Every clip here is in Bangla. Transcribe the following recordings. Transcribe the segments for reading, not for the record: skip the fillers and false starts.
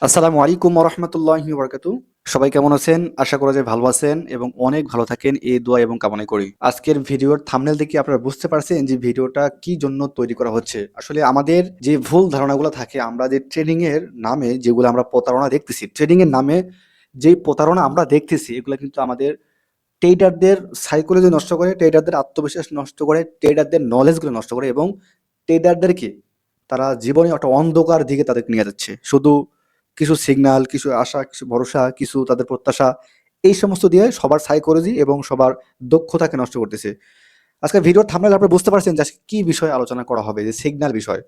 আসসালামু আলাইকুম রহমতুল্লাহি বারাকাতু। সবাই কেমন আছেন? আশা করা যায় ভালো আছেন এবং অনেক ভালো থাকেন এই দোয়া এবং কামনা করি। আজকের ভিডিওর থাম্বনেল দেখে আপনারা বুঝতে পারছেন যে ভিডিওটা কি জন্য তৈরি করা হচ্ছে। আসলে আমাদের যে ভুল ধারণাগুলো থাকে, আমরা যে ট্রেডিং এর নামে যেগুলো আমরা প্রতারণা দেখতেছি, ট্রেডিং এর নামে যেই প্রতারণা আমরা দেখতেছি, এগুলো কিন্তু আমাদের ট্রেডারদের সাইকোলজি নষ্ট করে, ট্রেডারদের আত্মবিশ্বাস নষ্ট করে, ট্রেডারদের নলেজগুলো নষ্ট করে এবং ট্রেডারদেরকে তারা জীবনে একটা অন্ধকার দিকে তাদেরকে নিয়ে যাচ্ছে। শুধু কিছু সিগন্যাল, কিছু আশা, কিছু ভরসা, কিছু তাদের প্রত্যাশা, এই সমস্ত দিয়ে সবার সাইকোলজি এবং সবার দক্ষতাকে নষ্ট করতেছে। আজকের ভিডিওর থাম্বনেল আপনারা বুঝতে পারছেন যে আজকে কি বিষয়ে আলোচনা করা হবে, যে সিগন্যাল বিষয়।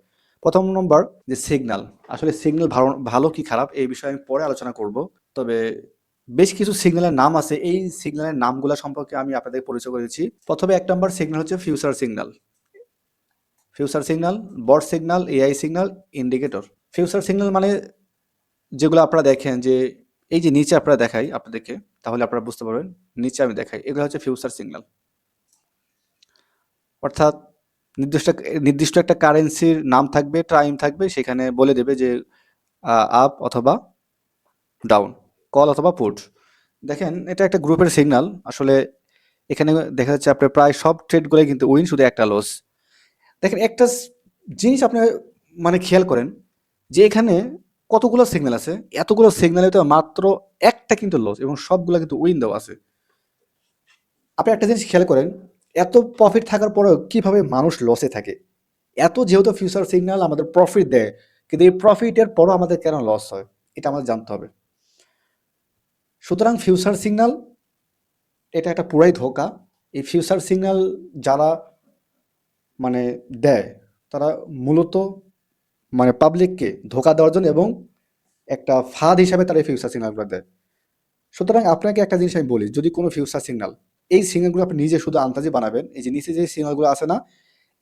প্রথম নম্বর, যে সিগন্যাল, আসলে সিগন্যাল ভালো ভালো কি খারাপ এই বিষয়ে আমি পরে আলোচনা করব। তবে বেশ কিছু সিগন্যালের নাম আছে, এই সিগন্যালের নামগুলো সম্পর্কে আমি আপনাদের পরিচয় করে দিচ্ছি। প্রথমে এক নম্বর সিগন্যাল হচ্ছে future signal. Future signal, bot signal, AI signal, indicator. Future signal মানে যেগুলো আপনারা দেখেন, যে এই যে নিচে আপনারা দেখাই আপনাদেরকে, তাহলে আপনারা বুঝতে পারবেন। নিচে আমি দেখাই, এগুলো হচ্ছে ফিউচার সিগন্যাল। অর্থাৎ নির্দিষ্ট নির্দিষ্ট একটা কারেন্সির নাম থাকবে, টাইম থাকবে, সেখানে বলে দেবে যে আপ অথবা ডাউন, কল অথবা পুট। দেখেন, এটা একটা গ্রুপের সিগন্যাল। আসলে এখানে দেখা যাচ্ছে আপনার প্রায় সব ট্রেডগুলোই কিন্তু উইন, শুধু একটা লস। দেখেন, একটা জিনিস আপনি মানে খেয়াল করেন যে এখানে কতগুলো সিগন্যাল আছে, এতগুলো সিগন্যালে তো মাত্র একটা কিন্তু লস এবং সবগুলো কিন্তু উইন দেওয়া আছে। আপনি একটা জিনিস খেয়াল করেন, এত প্রফিট থাকার পরেও কিভাবে মানুষ লসে থাকে। এত যেহেতু ফিউচার সিগন্যাল আমাদের প্রফিট দেয়, কিন্তু এই প্রফিটের পরও আমাদের কেন লস হয়, এটা আমাদের জানতে হবে। সুতরাং ফিউচার সিগন্যাল এটা একটা পুরাই ধোঁকা। এই ফিউচার সিগন্যাল যারা মানে দেয়, তারা মূলত মানে পাবলিককে ধোঁকা দেওয়ার জন্য এবং একটা ফাঁদ হিসাবে তারা এই ফিউচার সিগন্যালগুলো দেয়। সুতরাং আপনাকে একটা জিনিস আমি বলি, যদি কোনো ফিউচার সিগন্যাল, এই সিগন্যালগুলো আপনি নিজে শুধু আন্দাজে বানাবেন। এই যে নিচে যে সিগন্যালগুলো আছে না,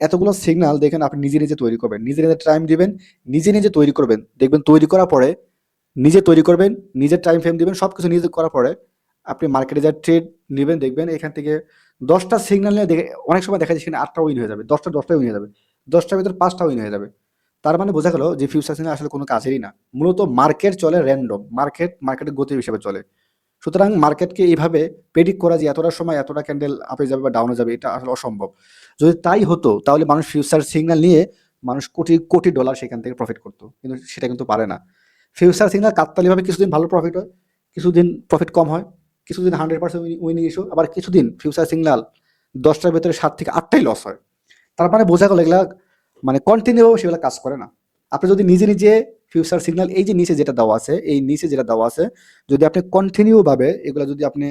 এতগুলো সিগন্যাল দেখেন, আপনি নিজে নিজে তৈরি করবেন, নিজে নিজে টাইম দিবেন, নিজে নিজে তৈরি করবেন। দেখবেন তৈরি করার পরে, নিজে তৈরি করবেন, নিজের টাইম ফ্রেম দিবেন, সব কিছু নিজে করার পরে আপনি মার্কেটে যা ট্রেড নেবেন, দেখবেন এখান থেকে 10টা সিগন্যাল নিয়ে দেখে অনেক সময় দেখা যায় সেখানে 8টা উইন হয়ে যাবে, 10টা উইন হয়ে যাবে, 10টার ভিতরে 5টা উইন হয়ে যাবে। তার মানে বোঝা গেল যে ফিউচার সিগন্যাল আসলে কোনো কাজেরই না। মূলত মার্কেট চলে র্যান্ডম, মার্কেটের গতি হিসেবে চলে। সুতরাং মার্কেটকে এইভাবে প্রেডিক্ট করা যে এতটার সময় এতটা ক্যান্ডেল আপে যাবে বা ডাউনে যাবে, এটা আসলে অসম্ভব। যদি তাই হতো তাহলে মানুষ ফিউচার সিগন্যাল নিয়ে মানুষ কোটি কোটি ডলার সেখান থেকে প্রফিট করতো, কিন্তু সেটা কিন্তু পারে না। ফিউচার সিগন্যাল কাকতালীয়ভাবে কিছুদিন ভালো প্রফিট হয়, কিছুদিন প্রফিট কম হয়, কিছুদিন 100% উইনিং ইস্যু, আবার কিছুদিন ফিউচার সিগন্যাল 10টার ভেতরে 7 থেকে 8টাই লস হয়। তার মানে বোঝা গেল এগুলা মানে কন্টিনিউ সেগুলো কাজ করে না। আপনি যদি নিজে নিজে ফিউচার সিগন্যাল, এই যে নিচে যেটা দেওয়া আছে, এই নিচে যেটা দেওয়া আছে, যদি আপনি কন্টিনিউ ভাবে এগুলো যদি আপনি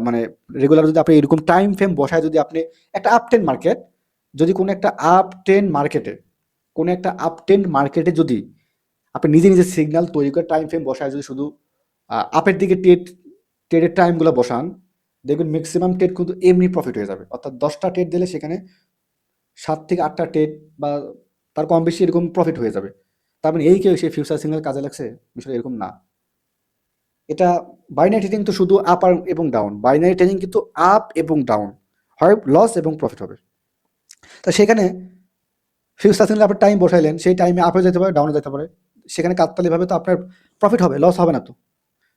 মানে রেগুলার যদি আপনি এরকম টাইম ফ্রেম বসায়, যদি আপনি একটা আপ টেন মার্কেট, যদি কোনো একটা আপ টেন মার্কেটে, কোনো একটা আপ টেন মার্কেটে যদি আপনি নিজে নিজে সিগন্যাল তৈরি করে টাইম ফ্রেম বসায়, যদি শুধু আপের দিকে ট্রেডের টাইমগুলো বসান, দেখবেন ম্যাক্সিমাম ট্রেড কিন্তু এমনি প্রফিট হয়ে যাবে। অর্থাৎ 10টা ট্রেড দিলে সেখানে 7 থেকে 8টা ট্রেড বা তার কম বেশি এরকম প্রফিট হয়ে যাবে। তার মানে এই কেউ সে ফিউচার সিগন্যাল কাজে লাগছে, বিষয়টা এরকম না। এটা বাইনারি ট্রেডিং তো শুধু আপ আর এবং ডাউন, বাইনারি ট্রেডিং কিন্তু আপ এবং ডাউন, হয় লস এবং প্রফিট হবে। তা সেখানে ফিউচার সিগন্যাল আপনি টাইম বসাইলেন, সেই টাইমে আপে যেতে পারে, ডাউনে যেতে পারে, সেখানে কাকতালীয়ভাবে তো আপনার প্রফিট হবে, লস হবে না তো।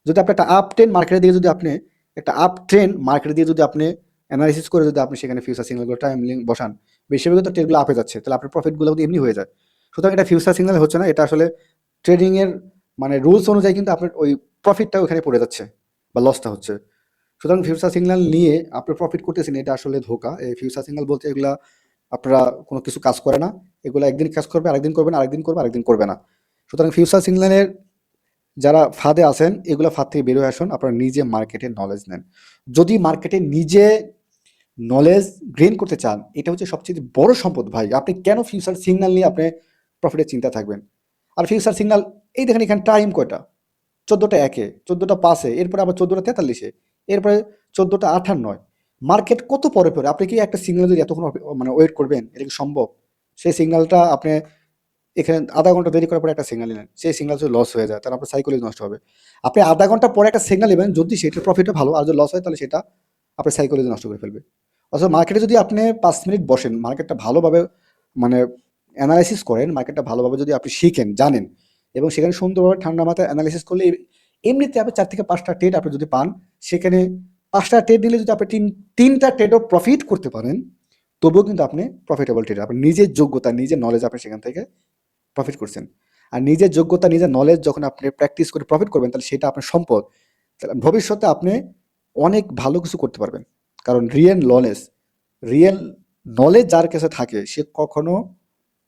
যদি আপনি একটা আপ ট্রেন মার্কেটে দিয়ে যদি আপনি একটা আপ ট্রেন মার্কেটে দিয়ে যদি আপনি অ্যানালাইসিস করে যদি আপনি সেখানে ফিউচার সিগন্যালগুলো টাইম লিঙ্ক বসান, বেশিরভাগ তো ট্রেডগুলো আপে যাচ্ছে, তাহলে আপনার প্রফিটগুলো কিন্তু এমনি হয়ে যায়। সুতরাং এটা ফিউচার সিগন্যাল হচ্ছে না, এটা আসলে ট্রেডিংয়ের মানে রুলস অনুযায়ী কিন্তু আপনার ওই প্রফিটটা ওখানে পড়ে যাচ্ছে বা লসটা হচ্ছে। সুতরাং ফিউচার সিগন্যাল নিয়ে আপনি প্রফিট করতেছেন, এটা আসলে ধোকা। এই ফিউচার সিগন্যাল বলতে এগুলা আপনারা কোনো কিছু কাজ করে না। এগুলো একদিন কাজ করবে, আরেকদিন করবে না, আরেকদিন করবে, আরেকদিন করবে না। সুতরাং ফিউচার সিগন্যালের যারা ফাঁদে আছেন, এগুলো ফাঁদ থেকে বের হয়ে আসুন, আপনারা নিজে মার্কেটের নলেজ নেন। যদি মার্কেটে নিজে নলেজ গেইন করতে চান, এটা হচ্ছে সবচেয়ে বড় সম্পদ ভাই। আপনি কেন ফিউচার সিগন্যাল নিয়ে আপনি প্রফিটের চিন্তা থাকবেন? আর ফিউচার সিগন্যাল, এই দেখেন এখানে টাইম কয়টা, 14টা একে, 14টা পাঁচে, এরপরে আবার 14টা 43-এ, এরপরে 14টা 58। মার্কেট কত পরে পরে, আপনি কি একটা সিগন্যাল যদি এতক্ষণ মানে ওয়েট করবেন, এটা কি সম্ভব? সেই সিগন্যালটা আপনি এখানে আধা ঘন্টা দেরি করার পরে একটা সিগন্যাল নিলেন, সেই সিগন্যাল যদি লস হয়ে যায় তাহলে আপনার সাইকোলজি নষ্ট হবে। আপনি আধা ঘন্টা পরে একটা সিগন্যাল নেবেন, যদি সেটার প্রফিটটা ভালো, আর যদি লস হয় তাহলে সেটা আপনার সাইকোলজি নষ্ট করে ফেলবে। অথচ মার্কেটে যদি আপনি 5 মিনিট বসেন, মার্কেটটা ভালোভাবে মানে অ্যানালাইসিস করেন, মার্কেটটা ভালোভাবে যদি আপনি শিখেন, জানেন, এবং সেখানে সুন্দরভাবে ঠান্ডা মাথায় অ্যানালিসিস করলে এমনিতে আপনি 4 থেকে 5টা ট্রেড আপনি যদি পান, সেখানে 5টা ট্রেড নিলে যদি আপনি 3টা ট্রেডও প্রফিট করতে পারেন, তবুও কিন্তু আপনি প্রফিটেবল ট্রেডার। আপনার নিজের যোগ্যতা, নিজের নলেজ আপনি সেখান থেকে প্রফিট করছেন। আর নিজের যোগ্যতা, নিজের নলেজ যখন আপনি প্র্যাকটিস করে প্রফিট করবেন, তাহলে সেটা আপনার সম্পদ। তাহলে ভবিষ্যতে আপনি অনেক ভালো কিছু করতে পারবেন। কারণ রিয়েল নলেজ যার কাছে থাকে, সে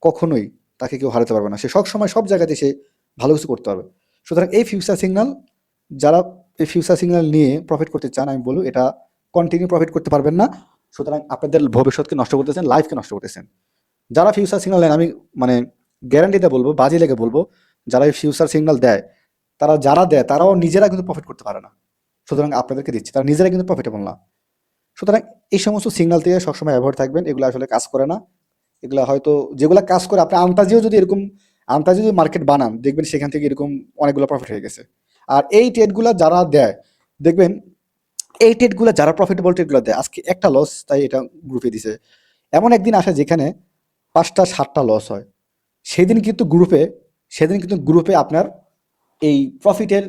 কখনোই তাকে কেউ হারাতে পারবে না। সে সবসময় সব জায়গাতে সে ভালো কিছু করতে পারবে। সুতরাং যারা এই ফিউচার সিগন্যাল নিয়ে প্রফিট করতে চান, আমি বলবো এটা কন্টিনিউ প্রফিট করতে পারবেন না। সুতরাং আপনাদের ভবিষ্যৎকে নষ্ট করতেছেন, লাইফকে নষ্ট করতেছেন। যারা ফিউচার সিগন্যাল নেন, আমি মানে গ্যারান্টিতে বলবো, বাজি লেগে বলবো, যারা এই ফিউচার সিগন্যাল দেয়, যারা দেয় তারাও নিজেরা কিন্তু প্রফিট করতে পারে না। সুতরাং আপনাদেরকে দিচ্ছি, তারা নিজেরা কিন্তু প্রফিটেবল না। সুতরাং এই সমস্ত সিগন্যাল থেকে সবসময় অ্যাভয়েড থাকবেন। এগুলো আসলে কাজ করে না। এগুলা হয়তো যেগুলা কাজ করে, আপনি আন্তাজেও যদি মার্কেট বানান, দেখবেন সেখান থেকে এরকম অনেকগুলো প্রফিট হয়ে গেছে। আর এই ট্রেডগুলা যারা দেয়, দেখবেন এই ট্রেডগুলো যারা প্রফিটেবল ট্রেডগুলো দেয়, আজকে একটা লস তাই এটা গ্রুপে দিছে, এমন একদিন আসে যেখানে 5টা 7টা লস হয়। সেদিন কিন্তু গ্রুপে আপনার এই প্রফিটের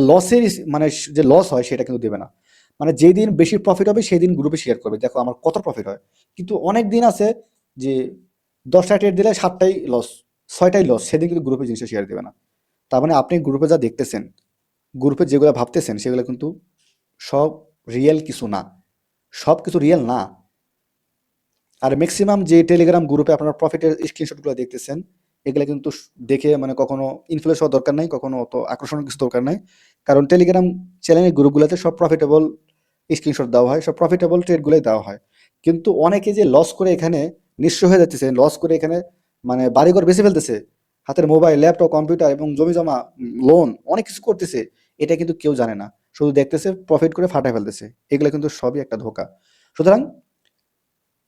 লসের মানে যে লস হয় সেটা কিন্তু দেবে না। মানে যেদিন বেশি প্রফিট হবে সেদিন গ্রুপে শেয়ার করবে, দেখো আমার কত প্রফিট হয়। কিন্তু অনেক দিন আছে যে 10টা ট্রেড দিলে 7টাই লস, 6টাই লস, সেদিন কিন্তু গ্রুপে জিনিসটা শেয়ার দেবে না। তার মানে আপনি গ্রুপে যা দেখতেছেন, গ্রুপে যেগুলো ভাবতেছেন, সেগুলো কিন্তু সব রিয়েল কিছু না, সব কিছু রিয়েল না। আর ম্যাক্সিমাম যে টেলিগ্রাম গ্রুপে আপনারা প্রফিটের স্ক্রিনশটগুলো দেখতেছেন, এগুলো কিন্তু দেখে মানে কখনো ইনফ্লুয়েন্স হওয়ার দরকার নাই, কখনো অত আকর্ষণীয় কিছু দরকার নাই। কারণ টেলিগ্রাম চ্যানেলের গ্রুপগুলোতে সব প্রফিটেবল স্ক্রিনশট দেওয়া হয়, সব প্রফিটেবল ট্রেডগুলোই দেওয়া হয়। কিন্তু অনেকে যে লস করে এখানে নিঃস্ব হয়ে যাচ্ছে, লস করে এখানে মানে বাড়িঘর বেঁচে ফেলতেছে, হাতের মোবাইল, ল্যাপটপ, কম্পিউটার এবং জমি জমা, লোন, অনেক কিছু করতেছে, এটা কিন্তু কেউ জানে না। শুধু দেখতেছে প্রফিট করে ফাটায় ফেলতেছে। এগুলো কিন্তু সবই একটা ধোঁকা। সুতরাং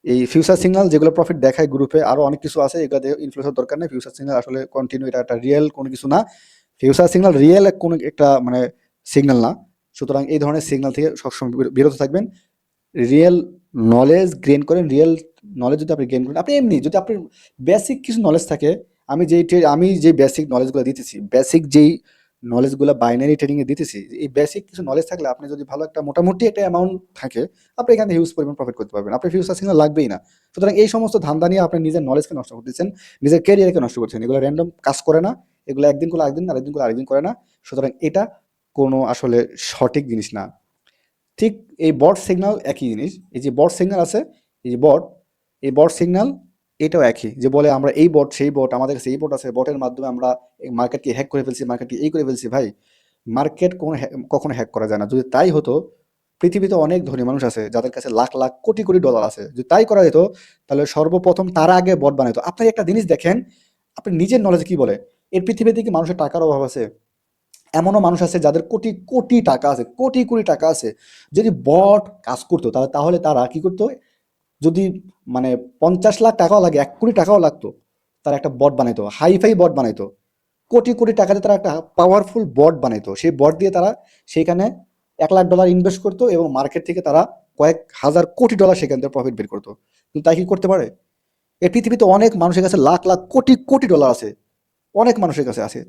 এই ফিউচার সিগন্যাল যেগুলো প্রফিট দেখায় গ্রুপে, আরো অনেক কিছু আছে, এগুলো ইনফ্লুয়েন্সের দরকার নেই। ফিউচার সিগন্যাল আসলে কন্টিনিউ, এটা একটা রিয়েল কোনো কিছু না। ফিউচার সিগন্যাল রিয়েল কোনো একটা মানে সিগন্যাল না। সুতরাং এই ধরনের সিগন্যাল থেকে সবসময় বিরত থাকবেন। রিয়েল নলেজ গেইন করেন। রিয়েল নলেজ যদি আপনি গেইন করেন, আপনি এমনি যদি আপনার বেসিক কিছু নলেজ থাকে, আমি যে বেসিক নলেজগুলো দিতেছি, বেসিক যেই নলেজগুলো বাইনারি ট্রেডিং এ দিতেছি, এই বেসিক কিছু নলেজ থাকলে আপনি যদি ভালো একটা মোটামুটি একটা অ্যামাউন্ট থাকে, আপনি এখানে হিউজ পরিমাণ প্রফিট করতে পারবেন। আপনার ফিউচার সিগন্যাল লাগবেই না। সুতরাং এই সমস্ত ধান্দা নিয়ে আপনি নিজের নলেজকে নষ্ট করতেছেন, নিজের ক্যারিয়ারকে নষ্ট করছেন। এগুলো র্যান্ডম কাজ করে না। এগুলো একদিন করলে একদিন, আরেকদিন করলে আরেকদিন করে না। সুতরাং এটা কোনো আসলে সঠিক জিনিস না। ঠিক এই বট সিগন্যাল একই জিনিস। এই যে বট সিগন্যাল আছে, এই যে এই বট সিগন্যাল এটাও একই। যে বলে আমরা এই বট সেই বট, আমাদের কাছে এই বট আছে, বটের মাধ্যমে আমরা মার্কেটকে হ্যাক করে ফেলছি, মার্কেটকে এই করে ফেলছি। ভাই, মার্কেট কখনো হ্যাক করা যায় না। যদি তাই হতো, পৃথিবীতে অনেক ধনী মানুষ আছে যাদের কাছে লাখ লাখ কোটি কোটি ডলার আছে। যদি তাই করা যেত, তাহলে সর্বপ্রথম তারা আগে বট বানাইতো। আপনি একটা জিনিস দেখেন, আপনি নিজের নলেজ কি বলে, এর পৃথিবীতে কি মানুষের টাকার অভাব আছে? এমনও মানুষ আছে যাদের কোটি কোটি টাকা আছে, কোটি কোটি টাকা আছে। যদি বট কাজ করতো, তাহলে তারা কি করতো? যদি মানে 50 লাখ টাকাও লাগে, 1 কোটি টাকাও লাগতো, তারা একটা বট বানাইতো, হাইফাই বট বানাইতো। কোটি কোটি টাকাতে তারা একটা পাওয়ারফুল বট বানাইতো। সেই বট দিয়ে তারা সেখানে $1 লাখ ইনভেস্ট করতো এবং মার্কেট থেকে তারা কয়েক হাজার কোটি ডলার সেখান থেকে প্রফিট বের করতো। কিন্তু তাই কি করতে পারে? এই পৃথিবীতে অনেক মানুষের কাছে লাখ লাখ কোটি কোটি ডলার আছে, অনেক মানুষের কাছে আছে।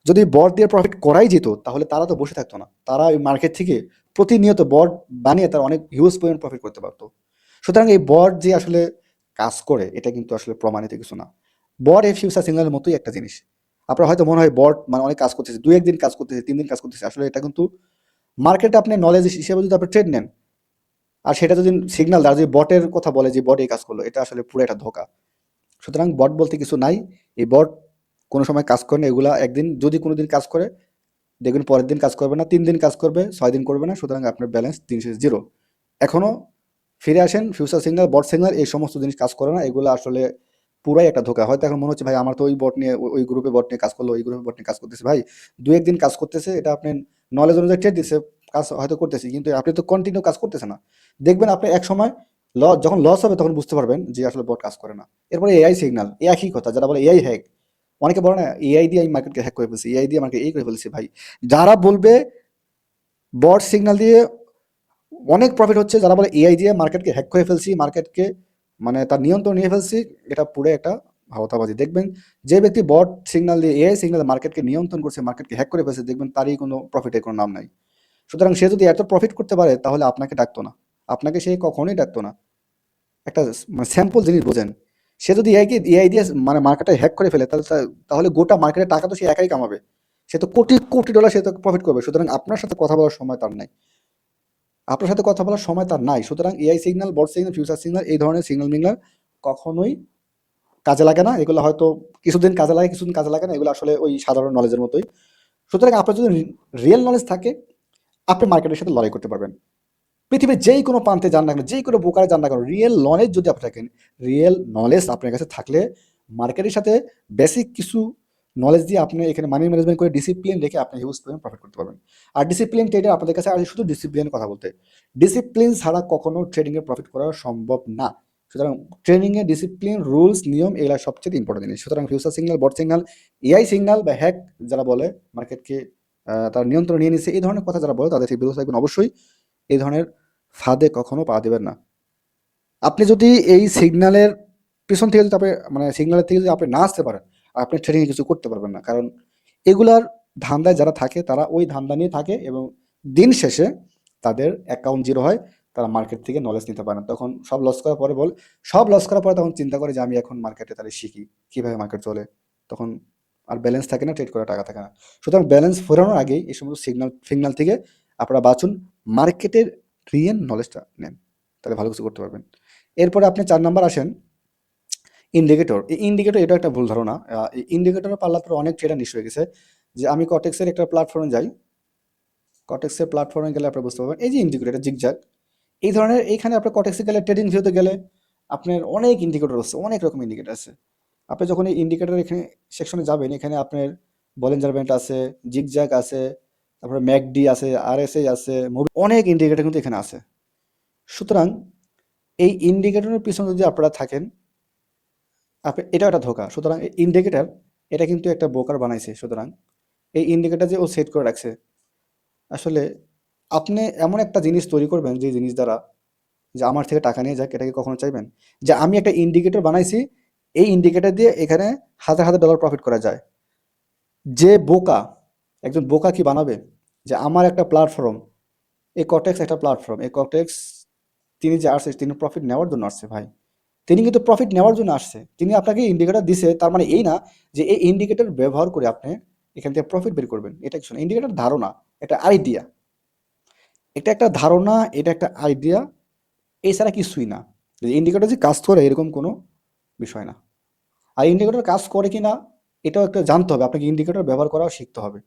যদি বট দিয়ে প্রফিট করাই যেত, তাহলে তারা তো বসে থাকতো না। তারা ওই মার্কেট থেকে প্রতিনিয়ত বট বানিয়ে তারা অনেক হিউজ পরিমাণ প্রফিট করতে পারতো। সুতরাং এই বট যে আসলে কাজ করে, এটা কিন্তু আসলে প্রমাণিত কিছু না। বট এই ফিউচার সিগন্যালের মতোই একটা জিনিস। আপনার হয়তো মনে হয় বট মানে অনেক কাজ করতেছে, 2-1 দিন কাজ করতেছে, 3 দিন কাজ করতেছে। আসলে এটা কিন্তু মার্কেটে আপনি নলেজ হিসেবে যদি আপনি ট্রেড নেন, আর সেটা যদি সিগন্যাল দেয়, যদি বটের কথা বলে যে বট এই কাজ করলো, এটা আসলে পুরো একটা ধোঁকা। সুতরাং বট বলতে কিছু নাই। এই বট কোনো সময় কাজ করে না। এগুলা একদিন যদি কোনো দিন কাজ করে, দেখবেন পরের দিন কাজ করবে না, 3 দিন কাজ করবে, 6 দিন করবে না। সুতরাং আপনার ব্যালেন্স দিন শেষে জিরো। এখনো ফিরে আসেন। ফিউচার সিগন্যাল, বট সিগন্যাল, এই সমস্ত জিনিস কাজ করে না। এগুলো আসলে পুরাই একটা ধোঁকা। হয়তো এখন মনে হচ্ছে ভাই আমার তো ওই বট নিয়ে, ওই গ্রুপে বট নিয়ে কাজ করলো, ওই গ্রুপে বট নিয়ে কাজ করতেছে। ভাই, 2-1 দিন কাজ করতেছে, এটা আপনি নলেজ অনুযায়ী ট্রেড দিচ্ছে, কাজ হয়তো করতেছি, কিন্তু আপনি তো কন্টিনিউ কাজ করতেছে না। দেখবেন আপনি এক সময় যখন লস হবে তখন বুঝতে পারবেন যে আসলে বট কাজ করে না। এরপরে এআই সিগন্যাল, এ একই কথা। যারা বলে এআই হ্যাক, অনেকে বলে না এআই দিয়ে আমি মার্কেটকে হ্যাক করে ফেলছি, এআই দিয়ে মার্কেট এই করে ফেলছি। ভাই, যারা বলবে বট সিগন্যাল দিয়ে অনেক প্রফিট হচ্ছে, যারা বলে এআই দিয়ে মার্কেটকে হ্যাক করে ফেলছি, মার্কেটকে মানে তার নিয়ন্ত্রণ নিয়ে ফেলছি, এটা পুরো একটা ভাওতাবাজি। দেখবেন যে ব্যক্তি বট সিগন্যাল দিয়ে এআই সিগন্যাল মার্কেটকে নিয়ন্ত্রণ করছে, মার্কেটকে হ্যাক করে ফেলছে, দেখবেন তারই কোনো প্রফিটের কোনো নাম নাই। সুতরাং সে যদি এত প্রফিট করতে পারে তাহলে আপনাকে ডাকতো না, আপনাকে সে কখনোই ডাকতো না। একটা মানে স্যাম্পল জিনিস বোঝেন, সে যদি এআই দিয়ে মানে মার্কেটটা হ্যাক করে ফেলে তাহলে তাহলে গোটা মার্কেটের টাকা তো সে একাই কামাবে, সে তো কোটি কোটি ডলার সে তো প্রফিট করবে। সুতরাং আপনার সাথে কথা বলার সময় তার নাই, আপনার সাথে কথা বলার সময় তার নাই। সুতরাং AI signal, bot signal, future signal, এই ধরনের সিগন্যাল মিগন্যাল কখনোই কাজে লাগে না। এগুলো হয়তো কিছুদিন কাজে লাগে, কিছুদিন কাজে লাগে না, এগুলো আসলে ওই সাধারণ নলেজের মতোই। সুতরাং আপনার যদি রিয়েল নলেজ থাকে, আপনি মার্কেটের সাথে লড়াই করতে পারবেন। পৃথিবীর যেই কোনো প্রান্তে যান না কেন, যেই কোনো প্রকারে যান না কেন, রিয়েল নলেজ যদি আপনি থাকেন, রিয়েল নলেজ আপনার কাছে থাকলে মার্কেটের সাথে বেসিক কিছু নলেজ দিয়ে আপনি এখানে মানি ম্যানেজমেন্ট করে ডিসিপ্লিন রেখে আপনি হিউজ পরিমাণ প্রফিট করতে পারবেন। আর ডিসিপ্লিন ট্রেডার আপনাদের কাছে আছে শুধু ডিসিপ্লিনের কথা বলতে, ডিসিপ্লিন ছাড়া কখনো ট্রেডিংয়ে প্রফিট করা সম্ভব না। সুতরাং ট্রেডিংয়ে ডিসিপ্লিন, রুলস, নিয়ম এগুলা সবচেয়ে ইম্পর্টেন্ট জিনিস। সুতরাং future signal, bot signal, AI signal বা হ্যাক যারা বলে মার্কেটকে তার নিয়ন্ত্রণ নিয়ে নিচ্ছে, এই ধরনের কথা যারা বলে তাদের থেকে বিরত থাকবেন অবশ্যই। এই ধরনের ফাঁদে কখনো পা দেবেন না। আপনি যদি এই সিগন্যালের পিছন থেকে যদি আপনি মানে সিগন্যালের থেকে যদি আপনি না আসতে পারেন, আপনি ট্রেডিংয়ে কিছু করতে পারবেন না। কারণ এগুলার ধান্দায় যারা থাকে তারা ওই ধান্দা নিয়ে থাকে এবং দিন শেষে তাদের অ্যাকাউন্ট জিরো হয়, তারা মার্কেট থেকে নলেজ নিতে পারে না। তখন সব লস করার পরে সব লস করার পরে তখন চিন্তা করে যে আমি এখন মার্কেটে তাহলে শিখি কীভাবে মার্কেট চলে। তখন আর ব্যালেন্স থাকে না, ট্রেড করার টাকা থাকে না। সুতরাং ব্যালেন্স ফেরানোর আগেই এই সমস্ত সিগন্যাল থেকে আপনারা বাঁচুন, মার্কেটের রিয়েল নলেজটা নেন, তাহলে ভালো কিছু করতে পারবেন। এরপরে আপনি 4 নাম্বার আসেন ইন্ডিকেটর। এই ইন্ডিকেটর এটা একটা ভুল ধারণা। এই ইন্ডিকেটরের পাল্লার পরে অনেক ট্রেডার নিশ্চয় হয়ে গেছে যে আমি কটেক্সের একটা প্ল্যাটফর্মে যাই, কটেক্সের প্ল্যাটফর্মে গেলে আপনি বুঝতে পারবেন এই যে ইন্ডিকেটর জিগজ্যাগ এই ধরনের। এইখানে আপনার কটেক্সে গেলে, ট্রেডিং ভিউতে গেলে আপনার অনেক ইন্ডিকেটর আছে, অনেক রকম ইন্ডিকেটর আছে। আপনি যখন এই ইন্ডিকেটর এখানে সেকশনে যাবেন, এখানে আপনার বলিঞ্জার ব্যান্ড আছে, জিগজ্যাগ আছে, তারপরে ম্যাকডি আছে, আরএসআই আছে, মুভি, অনেক ইন্ডিকেটর কিন্তু এখানে আছে। সুতরাং এই ইন্ডিকেটরের পিছনে যদি আপনারা থাকেন, আপনি এটা একটা ধোঁকা। সুতরাং এই ইন্ডিকেটর এটা কিন্তু একটা ব্রোকার বানাইছে। সুতরাং এই ইন্ডিকেটর যে ও সেট করে রাখছে, আসলে আপনি এমন একটা জিনিস তৈরি করবেন যে জিনিস দ্বারা যে আমার থেকে টাকা নিয়ে যাক, এটাকে কখনো চাইবেন? যে আমি একটা ইন্ডিকেটর বানাইছি, এই ইন্ডিকেটর দিয়ে এখানে হাজার হাজার ডলার প্রফিট করা যায়। যে বোকা, একজন বোকা কি বানাবে যে আমার একটা প্ল্যাটফর্ম, এই কটেক্স একটা প্ল্যাটফর্ম, এই কটেক্স তিনি যে আসছে তিনি প্রফিট নেওয়ার জন্য আসছে ভাই, তিনি কিন্তু প্রফিট নেওয়ার জন্য আসছে। তিনি আপনাকে ইন্ডিকেটর দিছে, তার মানে এই না যে এই ইন্ডিকেটর ব্যবহার করে আপনি এখান থেকে প্রফিট বের করবেন। এটা কিছু না, ইন্ডিকেটর ধারণা, এটা আইডিয়া, এটা একটা ধারণা, এটা একটা আইডিয়া, এছাড়া কিছুই না। ইন্ডিকেটর যে কাজ করে এরকম কোনো বিষয় না। আর ইন্ডিকেটর কাজ করে কি না এটাও একটা জানতে হবে, আপনাকে ইন্ডিকেটর ব্যবহার করাও শিখতে হবে।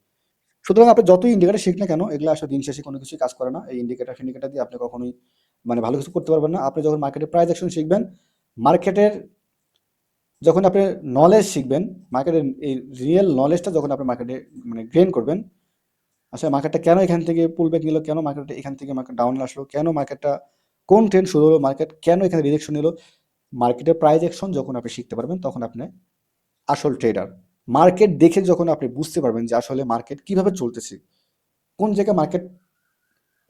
সুতরাং আপনি যতই ইন্ডিকেটর শিখ না কেন, এগুলো আসলে দিন শেষে কোনো কিছুই কাজ করে না। এই ইন্ডিকেটর ফিন্ডিকেটর দিয়ে আপনি কখনোই মানে ভালো কিছু করতে পারবেন না। আপনি যখন মার্কেটের প্রাইস অ্যাকশন শিখবেন, মার্কেটের যখন আপনি নলেজ শিখবেন, মার্কেটের এই রিয়েল নলেজটা যখন আপনি মার্কেটে মানে গেইন করবেন, আসলে মার্কেটটা কেন এখান থেকে পুলব্যাক নিল, কেন মার্কেটটা এখান থেকে মার্কেট ডাউন আসলো, কেন মার্কেটটা কোন ট্রেন্ড শুরু হলো, মার্কেট কেন এখানে রিজেকশন নিল, মার্কেটের প্রাইস অ্যাকশন যখন আপনি শিখতে পারবেন তখন আপনি আসল ট্রেডার। মার্কেট দেখে যখন আপনি বুঝতে পারবেন যে আসলে মার্কেট কিভাবে চলতেছে, কোন জায়গায় মার্কেট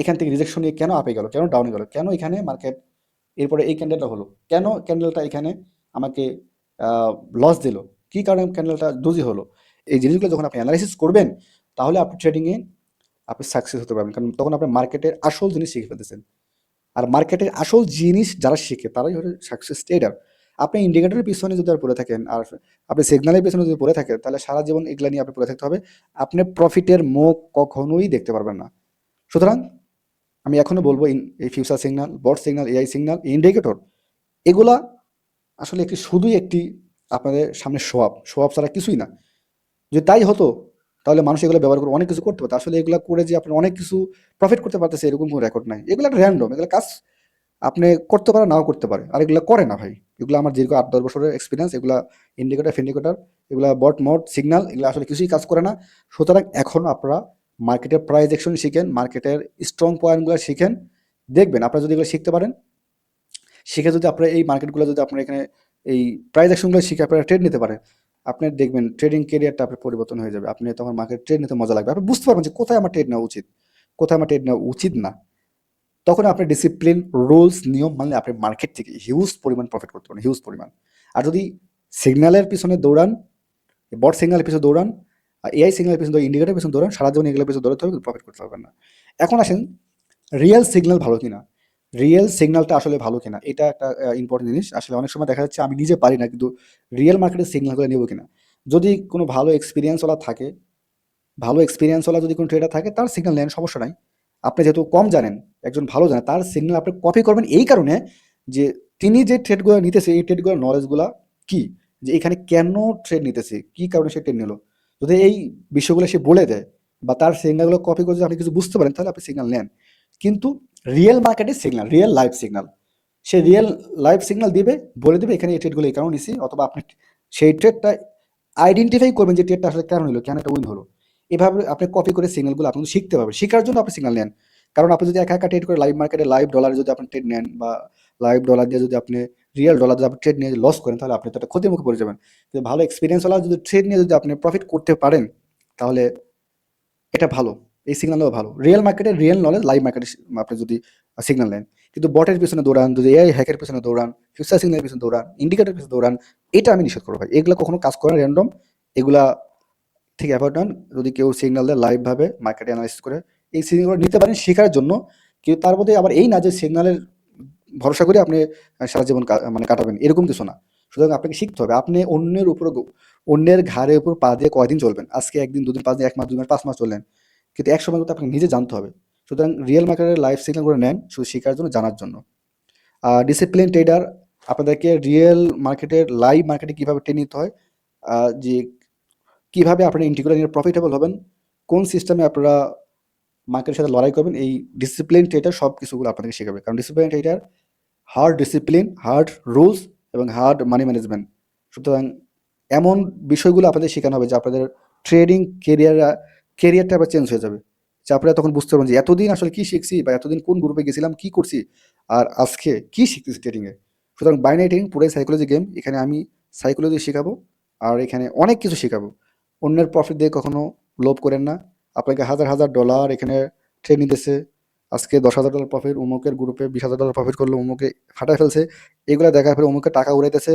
এখান থেকে রিজেকশন নিয়ে কেন আপে গেল, কেন ডাউনে গেল, কেন এখানে মার্কেট এরপরে এই ক্যান্ডেলটা হলো, কেন ক্যান্ডেলটা এখানে আমাকে লস দিল, কি কারণে ক্যান্ডেলটা ডোজি হলো, এই জিনিসগুলো যখন আপনি অ্যানালাইসিস করবেন তাহলে আপনি ট্রেডিংয়ে আপনি সাকসেস হতে পারবেন। কারণ তখন আপনি মার্কেটের আসল জিনিস শিখে ফেলতেছেন। আর মার্কেটের আসল জিনিস যারা শিখে তারাই হলো সাকসেস ট্রেডার। আপনি ইন্ডিকেটরের পিছনে যদি আর পড়ে থাকেন, আর আপনি সিগন্যালের পিছনে যদি পড়ে থাকেন, তাহলে সারা জীবন এগুলা নিয়ে আপনি পড়ে থাকতে হবে, আপনি প্রফিটের মুখ কখনোই দেখতে পারবেন না। সুতরাং আমি এখনো বলবো এই future signal, bot signal, AI signal, indicator এগুলা আসলে শুধুই একটি আপনাদের সামনে শো আপ ছাড়া কিছুই না। যদি তাই হতো তাহলে মানুষ এগুলো ব্যবহার করে অনেক কিছু করতে পারতো। আসলে এগুলো করে যে আপনি অনেক কিছু প্রফিট করতে পারতেছে এরকম কোনো রেকর্ড নাই। এগুলো একটা র্যান্ডম, এগুলো কাজ আপনি করতে পারে নাও করতে পারে, আর এগুলো করে না ভাই। এগুলো আমার দীর্ঘ 8-10 বছরের এক্সপিরিয়েন্স। এগুলা ইন্ডিকেটর ফিন্ডিকেটর, এগুলা বট মোড সিগন্যাল, এগুলো আসলে কিছুই কাজ করে না। সুতরাং এখন আপনারা মার্কেটের প্রাইস অ্যাকশন শিখেন, মার্কেটের স্ট্রং পয়েন্টগুলো শিখেন। দেখবেন আপনারা যদি এগুলো শিখতে পারেন, শিখে যদি আপনারা এই মার্কেটগুলো যদি আপনারা এখানে এই প্রাইস অ্যাকশনগুলো শিখে আপনারা ট্রেড নিতে পারেন, আপনি দেখবেন ট্রেডিং ক্যারিয়ারটা আপনার পরিবর্তন হয়ে যাবে। আপনি তখন মার্কেট ট্রেড নিতে মজা লাগবে, আপনি বুঝতে পারবেন যে কোথায় আমার ট্রেড নেওয়া উচিত, কোথায় আমার ট্রেড নেওয়া উচিত না। তখন আপনি ডিসিপ্লিন, রুলস, নিয়ম মানলে আপনি মার্কেট থেকে হিউজ পরিমাণ প্রফিট করতে পারেন, হিউজ পরিমাণ। আর যদি সিগন্যালের পিছনে দৌড়ান, বট সিগন্যালের পিছনে দৌড়ান, আর এআই সিগন্যালের পিছনে ইন্ডিকেটার পিছনে দৌড়ান, সারা জীবন এগুলোর পিছনে দৌড়াতে হবে, প্রফিট করতে পারবেন না। এখন আসেন রিয়েল সিগন্যাল ভালো কিনা, রিয়েল সিগন্যালটা আসলে ভালো কিনা, এটা একটা ইম্পর্টেন্ট জিনিস। আসলে অনেক সময় দেখা যাচ্ছে আমি নিজে পারি না, কিন্তু রিয়েল মার্কেটের সিগন্যালগুলো নেবো কিনা। যদি কোনো ভালো এক্সপিরিয়েন্সওয়ালা থাকে, ভালো এক্সপিরিয়েন্সওয়ালা যদি কোনো ট্রেডার থাকে, তার সিগন্যাল নেন, সমস্যা নাই। আপনি যেহেতু কম জানেন, একজন ভালো জানে, তার সিগন্যাল আপনি কপি করবেন এই কারণে যে তিনি যে ট্রেডগুলো নিতেছে এই ট্রেডগুলোর নলেজগুলো কি, যে এখানে কেন ট্রেড নিতেছে, কি কারণে সে ট্রেড নিল। যদি এই বিষয়গুলো সে বলে দেয় বা তার সিগন্যালগুলো কপি করে যদি আপনি কিছু বুঝতে পারেন, তাহলে আপনি সিগন্যাল নেন। কিন্তু রিয়েল মার্কেটের সিগন্যাল, রিয়েল লাইফ সিগন্যাল, সে রিয়েল লাইফ সিগন্যাল দিবে, বলে দেবে এখানে এই ট্রেডগুলো এই কারণে নিছি, অথবা আপনি সেই ট্রেডটা আইডেন্টিফাই করবেন যে ট্রেডটা আসলে কেন নিল, কেন এটা উইন হলো। এভাবে আপনি কপি করে সিগন্যালগুলো আপনি শিখতে পারবেন, শেখার জন্য আপনি সিগন্যাল নেন। কারণ আপনি যদি একা একা ট্রেড করে লাইভ মার্কেটে লাইভ ডলারে যদি আপনি ট্রেড নেন, বা লাইভ ডলার দিয়ে যদি আপনি রিয়েল ডলার যদি আপনি ট্রেড নিয়ে লস করেন, তাহলে আপনি তো একটা ক্ষতির মুখে পড়ে যাবেন। কিন্তু ভালো এক্সপিরিয়েন্সওয়ালা যদি ট্রেড নিয়ে যদি আপনি প্রফিট করতে পারেন, তাহলে এটা ভালো, এই সিগন্যালও ভালো। রিয়েল মার্কেটের রিয়েল নলেজ লাইভ মার্কেটে আপনি যদি সিগন্যাল নেন। কিন্তু বটের পিছনে দৌড়ান, যদি এআই হ্যাকের পিছনে দৌড়ান, ফিউচার সিগন্যালের পিছনে দৌড়ান, ইন্ডিকেটারের পিছনে দৌড়ান, এটা আমি নিষেধ করবো ভাই। এগুলো কখনো কাজ করে র্যান্ডম, এগুলা থেকে অ্যাভয়েড হন। যদি কেউ সিগন্যাল দেয় লাইভভাবে মার্কেটে অ্যানালাইসিস করে, এই সিগন্যালগুলো নিতে পারেন শেখার জন্য। কিন্তু তার মধ্যে আবার এই না যে সিগন্যালের ভরসা করে আপনি সারা জীবন মানে কাটাবেন, এরকম কিছু না। সুতরাং আপনাকে শিখতে হবে। আপনি অন্যের উপর অন্যের ঘাড়ের উপর পা দিয়ে কয়দিন চলবেন? আজকে ১ দিন, ২ দিন, ৫ দিন, ১ মাস, ২ মাস, ৫ মাস চললেন। কিন্তু এক সময় কিন্তু আপনাকে নিজে জানতে হবে। সুতরাং রিয়েল মার্কেটের লাইফ সিগন্যালগুলো নেন শুধু শেখার জন্য, জানার জন্য। ডিসিপ্লিন ট্রেডার আপনাদেরকে রিয়েল মার্কেটের লাইভ মার্কেটে কীভাবে ট্রেড নিতে হয়, যে কীভাবে আপনারা ইন্টিগ্রেট নিয়ে প্রফিটেবল হবেন, কোন সিস্টেমে আপনারা মার্কেটের সাথে লড়াই করবেন, এই ডিসিপ্লিন ট্রেডার সব কিছুগুলো আপনাদেরকে শেখাবে। কারণ discipline trader hard discipline, hard rules এবং হার্ড মানি ম্যানেজমেন্ট। সুতরাং এমন বিষয়গুলো আপনাদের শেখানো হবে যে আপনাদের ট্রেডিং কেরিয়ারটা আবার চেঞ্জ হয়ে যাবে। যে আপনারা তখন বুঝতে পারবেন যে এতদিন আসলে কী শিখছি, বা এতদিন কোন গ্রুপে গেছিলাম, কী করছি, আর আজকে কী শিখতেছি ট্রেডিংয়ে। সুতরাং বাইনারি ট্রেডিং পুরোই সাইকোলজি গেম। এখানে আমি সাইকোলজি শেখাবো, আর এখানে অনেক কিছু শেখাবো। অন্যের প্রফিট দিয়ে কখনো লোভ করেন না। আপনাকে হাজার হাজার ডলার এখানে ট্রেড নিতেছে, আজকে $১০,০০০ প্রফিট, অমুকের গ্রুপে $২০,০০০ প্রফিট করলো, অমুকে ফাটায় ফেলছে, এগুলো দেখার পরে অমুকের টাকা উড়াইতেছে।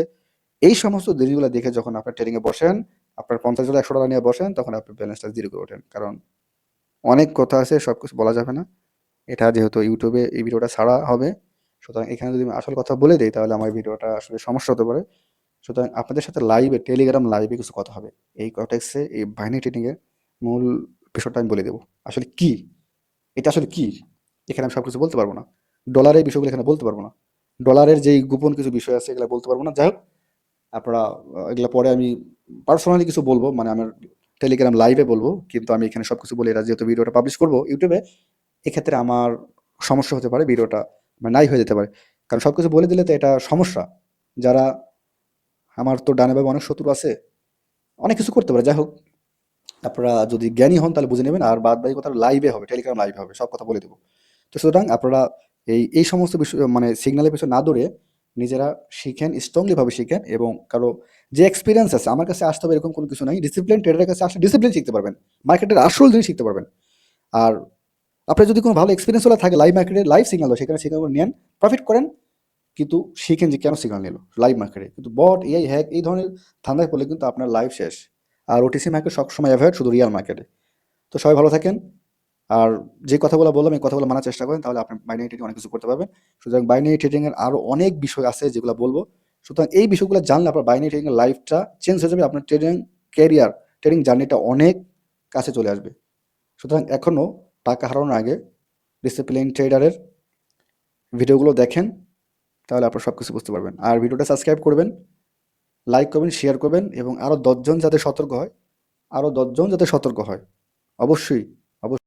এই সমস্ত জিনিসগুলো দেখে যখন আপনার ট্রেডিংয়ে বসেন, আপনার $৫০ $১০০ নিয়ে বসেন, তখন আপনি ব্যালেন্সটা জিরো করে ওঠেন। কারণ অনেক কথা আছে, সব কিছু বলা যাবে না। এটা যেহেতু ইউটিউবে এই ভিডিওটা ছাড়া হবে, সুতরাং এখানে যদি আমি আসল কথা বলে দিই, তাহলে আমার ভিডিওটা আসলে সমস্যা হতে পারে। সুতরাং আপনাদের সাথে লাইভে, টেলিগ্রাম লাইভে কিছু কথা হবে। এই কনটেক্সটে এই বাইনারি ট্রেডিংয়ের মূল বিষয়টা আমি বলে দেবো। আসলে কি, এটা আসলে কি, এখানে আমি সব কিছু বলতে পারবো না। ডলারের বিষয়গুলো এখানে বলতে পারবো না। ডলারের যেই গোপন কিছু বিষয় আছে, এগুলো বলতে পারবো না। যাই হোক, আপনারা এগুলো পরে আমি পার্সোনালি কিছু বলবো, মানে আমার টেলিগ্রাম লাইভে বলবো। কিন্তু আমি এখানে সব কিছু বলে, এরা যেহেতু ভিডিওটা পাবলিশ করবো ইউটিউবে, এক্ষেত্রে আমার সমস্যা হতে পারে, ভিডিওটা মানে নাই হয়ে যেতে পারে। কারণ সব কিছু বলে দিলে তো এটা সমস্যা। যারা, আমার তো ডানে বামে অনেক শত্রু আছে, অনেক কিছু করতে পারে। যাই হোক, আপনারা যদি জ্ঞানী হন তাহলে বুঝে নেবেন। আর বাদ বাকি কথা লাইভে হবে, টেলিগ্রাম লাইভে হবে, সব কথা বলে দেবো। তো সুতরাং আপনারা এই সমস্ত বিষয় মানে সিগন্যালের পিছনে না দৌড়ে নিজেরা শিখেন, স্ট্রংলিভাবে শিখেন। এবং কারো যে এক্সপিরিয়েন্স আছে, আমার কাছে আসতে হবে এরকম কোনো কিছু নাই। ডিসিপ্লিন ট্রেডারের কাছে আসলে ডিসিপ্লিন শিখতে পারবেন, মার্কেটের আসল জিনিস শিখতে পারবেন। আর আপনার যদি কোনো ভালো এক্সপিরিয়েন্স হলে থাকে লাইভ মার্কেটের লাইভ সিগন্যাল, সেখানে সিগন্যাল নেন, প্রফিট করেন। কিন্তু শিখেন যে কেন সিগন্যাল নিল লাইভ মার্কেটে। কিন্তু বট, এআই হ্যাক, এই ধরনের ধান্দায় পড়লে কিন্তু আপনার লাইফ শেষ। আর ওটিসি মার্কেট সবসময় অ্যাভয়েড, শুধু রিয়াল মার্কেটে। তো সবাই ভালো থাকেন। আর যে কথাগুলো বললাম, এই কথাগুলো মানার চেষ্টা করেন, তাহলে আপনি বাইনারি ট্রেডিং অনেক কিছু করতে পারবেন। সুতরাং বাইনারি ট্রেডিংয়ের আরও অনেক বিষয় আছে যেগুলো বলবো। সুতরাং এই বিষয়গুলো জানলে আপনার বাইনারি ট্রেডিংয়ের লাইফটা চেঞ্জ হয়ে যাবে, আপনার ট্রেডিং ক্যারিয়ার, ট্রেডিং জার্নিটা অনেক কাছে চলে আসবে। সুতরাং এখনও টাকা হারানোর আগে ডিসিপ্লিন ট্রেডারের ভিডিওগুলো দেখেন, তাহলে আপনারা সব কিছু বুঝতে পারবেন। আর ভিডিওটা সাবস্ক্রাইব করবেন, লাইক করবেন, শেয়ার করবেন, এবং আরও ১০ জন যাতে সতর্ক হয়, আরও ১০ জন যাতে সতর্ক হয়, অবশ্যই